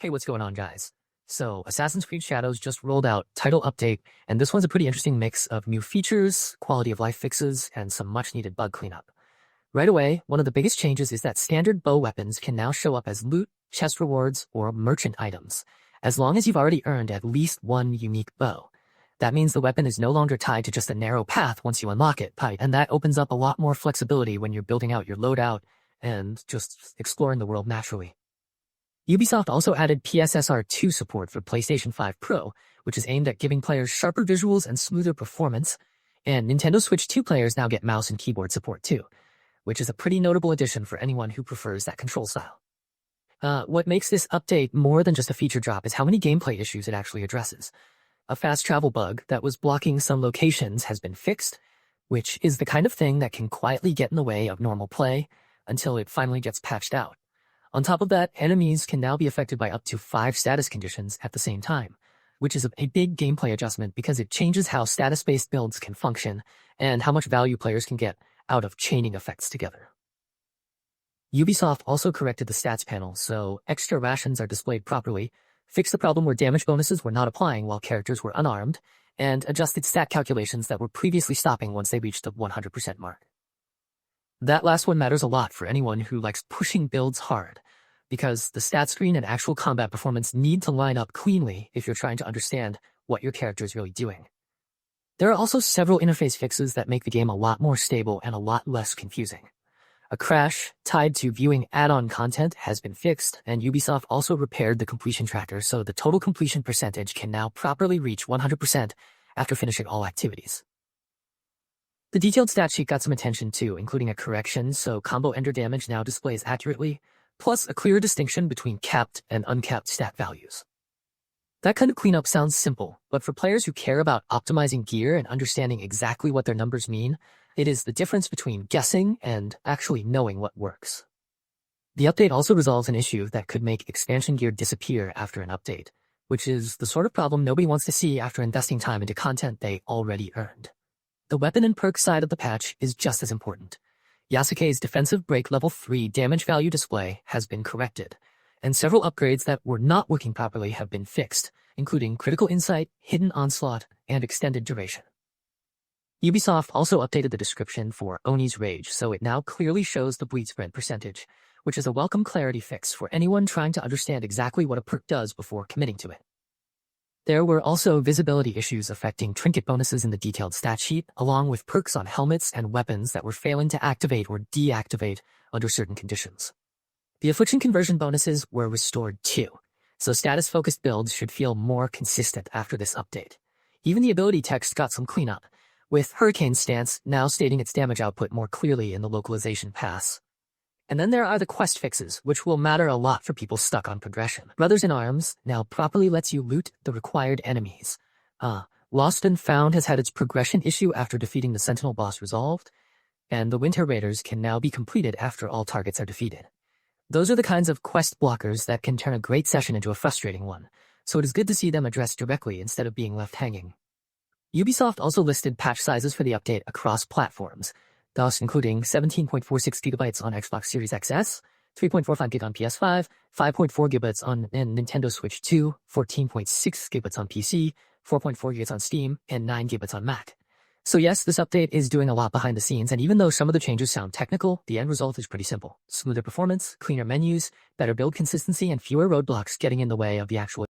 Hey, what's going on, guys? So, Assassin's Creed Shadows just rolled out title update, and this one's a pretty interesting mix of new features, quality of life fixes, and some much needed bug cleanup. Right away, one of the biggest changes is that standard bow weapons can now show up as loot, chest rewards, or merchant items, as long as you've already earned at least one unique bow. That means the weapon is no longer tied to just a narrow path once you unlock it, and that opens up a lot more flexibility when you're building out your loadout and just exploring the world naturally. Ubisoft also added PSSR2 support for PlayStation 5 Pro, which is aimed at giving players sharper visuals and smoother performance, and Nintendo Switch 2 players now get mouse and keyboard support too, which is a pretty notable addition for anyone who prefers that control style. What makes this update more than just a feature drop is how many gameplay issues it actually addresses. A fast travel bug that was blocking some locations has been fixed, which is the kind of thing that can quietly get in the way of normal play until it finally gets patched out. On top of that, enemies can now be affected by up to 5 status conditions at the same time, which is a big gameplay adjustment because it changes how status-based builds can function and how much value players can get out of chaining effects together. Ubisoft also corrected the stats panel so extra rations are displayed properly, fixed the problem where damage bonuses were not applying while characters were unarmed, and adjusted stat calculations that were previously stopping once they reached the 100% mark. That last one matters a lot for anyone who likes pushing builds hard, because the stat screen and actual combat performance need to line up cleanly if you're trying to understand what your character is really doing. There are also several interface fixes that make the game a lot more stable and a lot less confusing. A crash tied to viewing add-on content has been fixed, and Ubisoft also repaired the completion tracker so the total completion percentage can now properly reach 100% after finishing all activities. The detailed stat sheet got some attention too, including a correction so combo ender damage now displays accurately, plus a clear distinction between capped and uncapped stat values. That kind of cleanup sounds simple, but for players who care about optimizing gear and understanding exactly what their numbers mean, it is the difference between guessing and actually knowing what works. The update also resolves an issue that could make expansion gear disappear after an update, which is the sort of problem nobody wants to see after investing time into content they already earned. The weapon and perk side of the patch is just as important. Yasuke's defensive break level 3 damage value display has been corrected, and several upgrades that were not working properly have been fixed, including critical insight, hidden onslaught, and extended duration. Ubisoft also updated the description for Oni's Rage so it now clearly shows the bleed spread percentage, which is a welcome clarity fix for anyone trying to understand exactly what a perk does before committing to it. There were also visibility issues affecting trinket bonuses in the detailed stat sheet, along with perks on helmets and weapons that were failing to activate or deactivate under certain conditions. The affliction conversion bonuses were restored too, so status-focused builds should feel more consistent after this update. Even the ability text got some cleanup, with Hurricane's stance now stating its damage output more clearly in the localization pass. And then there are the quest fixes, which will matter a lot for people stuck on progression. Brothers in Arms now properly lets you loot the required enemies. Lost and Found has had its progression issue after defeating the Sentinel boss resolved, and the Winter Raiders can now be completed after all targets are defeated. Those are the kinds of quest blockers that can turn a great session into a frustrating one, so it is good to see them addressed directly instead of being left hanging. Ubisoft also listed patch sizes for the update across platforms, thus including 17.46 GB on Xbox Series XS, 3.45 GB on PS5, 5.4 GB on Nintendo Switch 2, 14.6 GB on PC, 4.4 GB on Steam, and 9 GB on Mac. So yes, this update is doing a lot behind the scenes, and even though some of the changes sound technical, the end result is pretty simple. Smoother performance, cleaner menus, better build consistency, and fewer roadblocks getting in the way of the actual